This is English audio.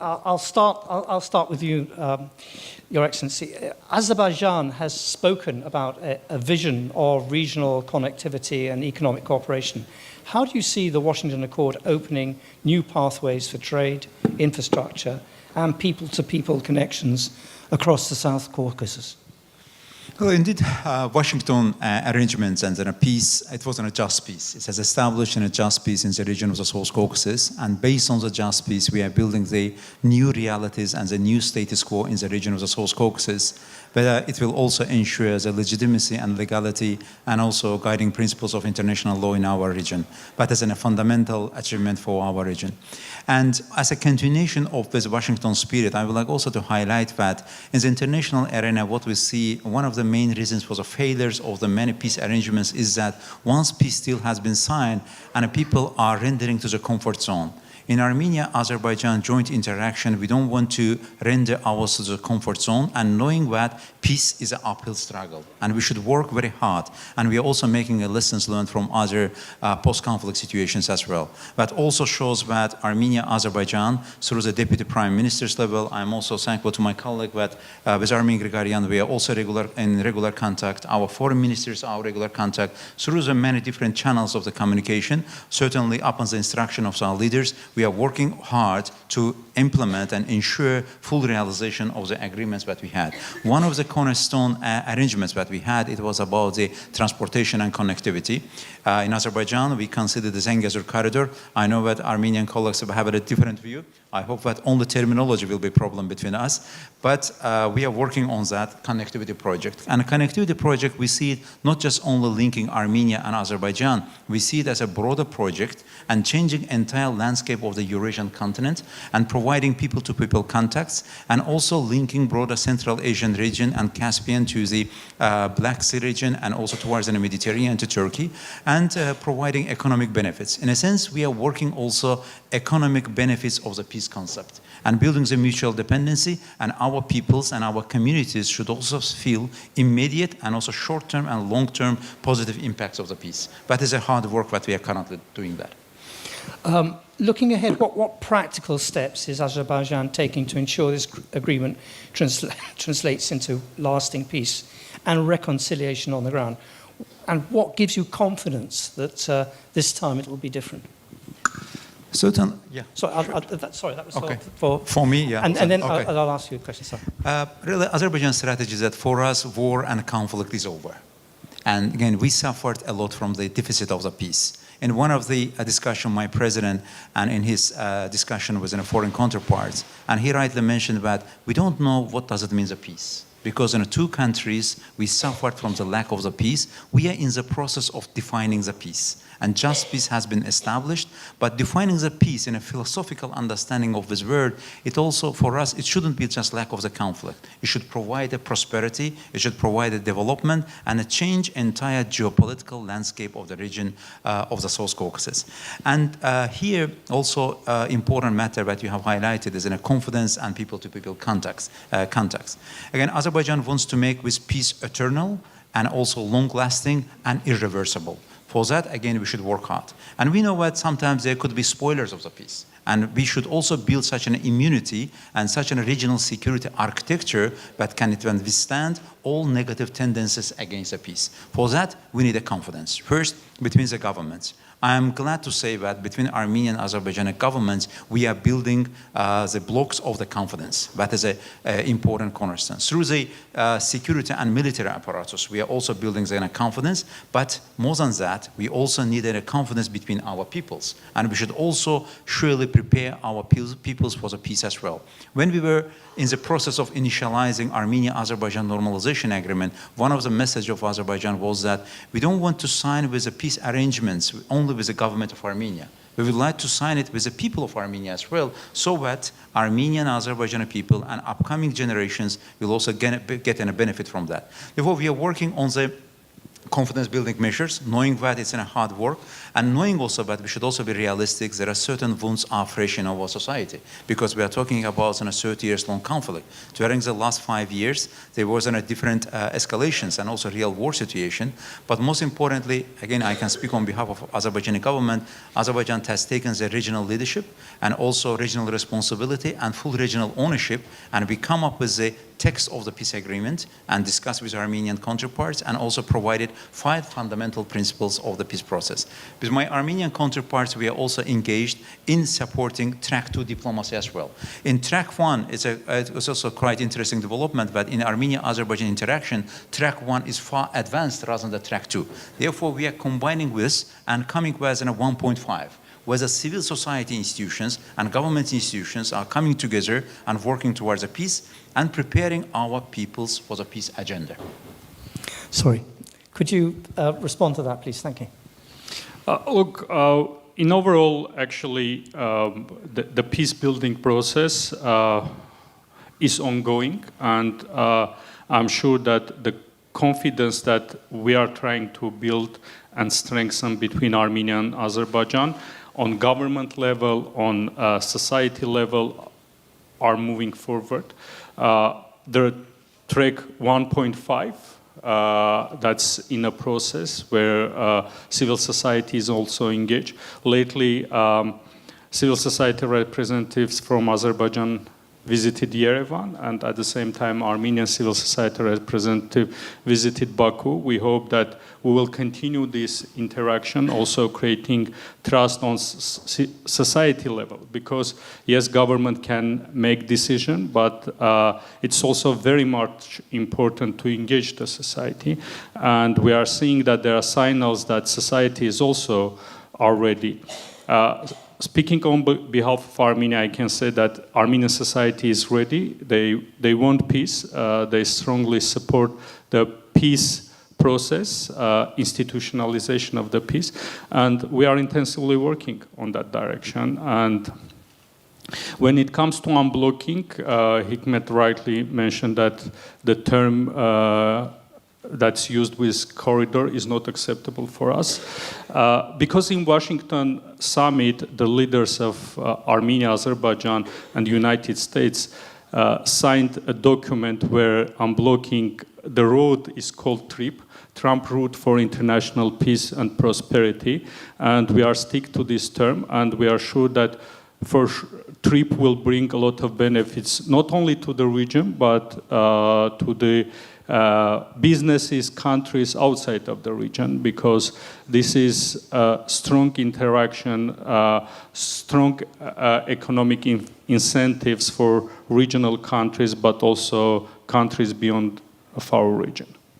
I'll start with you, Your Excellency. Azerbaijan has spoken about a vision of regional connectivity and economic cooperation. How do you see the Washington Accord opening new pathways for trade, infrastructure, and people-to-people connections across the South Caucasus? Well, indeed, Washington arrangements and a peace, it wasn't a just peace. It has established a just peace in the region of the South Caucasus, and based on the just peace, we are building the new realities and the new status quo in the region of the South Caucasus. But it will also ensure the legitimacy and legality and also guiding principles of international law in our region, but as a fundamental achievement for our region. And as a continuation of this Washington spirit, I would like also to highlight that in the international arena, what we see, one of the main reasons for the failures of the many peace arrangements is that once peace deal has been signed and people are rendering to the comfort zone. In Armenia-Azerbaijan joint interaction, we don't want to render ours to the comfort zone, and knowing that peace is an uphill struggle, and we should work very hard. And we are also making lessons learned from other post-conflict situations as well. That also shows that Armenia-Azerbaijan, through the Deputy Prime Minister's level, I'm also thankful to my colleague that with Armen Grigoryan, we are also in regular contact. Our foreign ministers are regular contact through the many different channels of the communication, certainly upon the instruction of our leaders. We are working hard to implement and ensure full realization of the agreements that we had. One of the cornerstone arrangements that we had, it was about the transportation and connectivity. In Azerbaijan, we consider the Zengezur corridor. I know that Armenian colleagues have a different view. I hope that only terminology will be a problem between us, but we are working on that connectivity project. And a connectivity project, we see it not just only linking Armenia and Azerbaijan, we see it as a broader project and changing entire landscape of the Eurasian continent and providing people-to-people contacts and also linking broader Central Asian region and Caspian to the Black Sea region and also towards the Mediterranean to Turkey and providing economic benefits. In a sense, we are working also economic benefits of the peace concept and building the mutual dependency, and our peoples and our communities should also feel immediate and also short-term and long-term positive impacts of the peace. That is a hard work that we are currently doing that. Looking ahead, what practical steps is Azerbaijan taking to ensure this agreement translates into lasting peace and reconciliation on the ground? And what gives you confidence that this time it will be different? Certainly, yeah. Sorry, that was okay. for me, yeah. And then okay. I'll ask you a question, sorry. Really, Azerbaijan's strategy is that for us, war and conflict is over. And again, we suffered a lot from the deficit of the peace. In one of the discussion, my president, and in his discussion with a foreign counterparts, and he rightly mentioned that we don't know what does it mean the peace. Because in the two countries, we suffered from the lack of the peace. We are in the process of defining the peace. And just peace has been established, but defining the peace in a philosophical understanding of this word, it also, for us, it shouldn't be just lack of the conflict. It should provide a prosperity, it should provide a development, and a change entire geopolitical landscape of the region of the South Caucasus. And here, also important matter that you have highlighted is in a confidence and people-to-people contacts. Again, Azerbaijan wants to make this peace eternal and also long-lasting and irreversible. For that, again, we should work hard. And we know that sometimes there could be spoilers of the peace. And we should also build such an immunity and such a regional security architecture that can withstand all negative tendencies against the peace. For that, we need a confidence. First, between the governments. I am glad to say that between Armenian and Azerbaijani governments, we are building the blocks of the confidence. That is an important cornerstone. Through the security and military apparatus, we are also building the confidence, but more than that, we also need a confidence between our peoples. And we should also surely prepare our peoples for the peace as well. When we were in the process of initializing Armenia-Azerbaijan normalization agreement, one of the messages of Azerbaijan was that we don't want to sign with the peace arrangements only with the government of Armenia. We would like to sign it with the people of Armenia as well, so that Armenian and Azerbaijani people and upcoming generations will also get a benefit from that. Therefore, we are working on the confidence building measures, knowing that it's in a hard work, and knowing also that we should also be realistic. There are certain wounds are fresh in our society, because we are talking about a 30 years long conflict. During the last 5 years, there was a different escalations and also real war situation. But most importantly, again, I can speak on behalf of Azerbaijani government. Azerbaijan has taken the regional leadership and also regional responsibility and full regional ownership, and we come up with the text of the peace agreement and discuss with Armenian counterparts, and also provided 5 fundamental principles of the peace process. With my Armenian counterparts, we are also engaged in supporting track 2 diplomacy as well. In track 1, it's also quite interesting development that in Armenia-Azerbaijan interaction, track 1 is far advanced rather than the track 2. Therefore, we are combining this and coming with a 1.5. where the civil society institutions and government institutions are coming together and working towards a peace and preparing our peoples for the peace agenda. Sorry, could you respond to that, please? Thank you. Look, in overall, actually, the peace building process is ongoing, and I'm sure that the confidence that we are trying to build and strengthen between Armenia and Azerbaijan on government level, on society level, are moving forward. There are track 1.5 that's in a process where civil society is also engaged. Lately, civil society representatives from Azerbaijan visited Yerevan, and at the same time, Armenian civil society representative visited Baku. We hope that we will continue this interaction, also creating trust on society level, because yes, government can make decision, but it's also very much important to engage the society. And we are seeing that there are signals that society is also ready. Speaking on behalf of Armenia, I can say that Armenian society is ready. They want peace. They strongly support the peace process, institutionalization of the peace, and we are intensively working on that direction. And when it comes to unblocking, Hikmet rightly mentioned that the term that's used with corridor is not acceptable for us. Because in Washington summit, the leaders of Armenia, Azerbaijan, and the United States signed a document where unblocking the road is called TRIP, Trump Route for International Peace and Prosperity. And we are stick to this term, and we are sure that TRIP will bring a lot of benefits, not only to the region, but to the businesses, countries outside of the region, because this is strong interaction, strong economic incentives for regional countries, but also countries beyond of our region.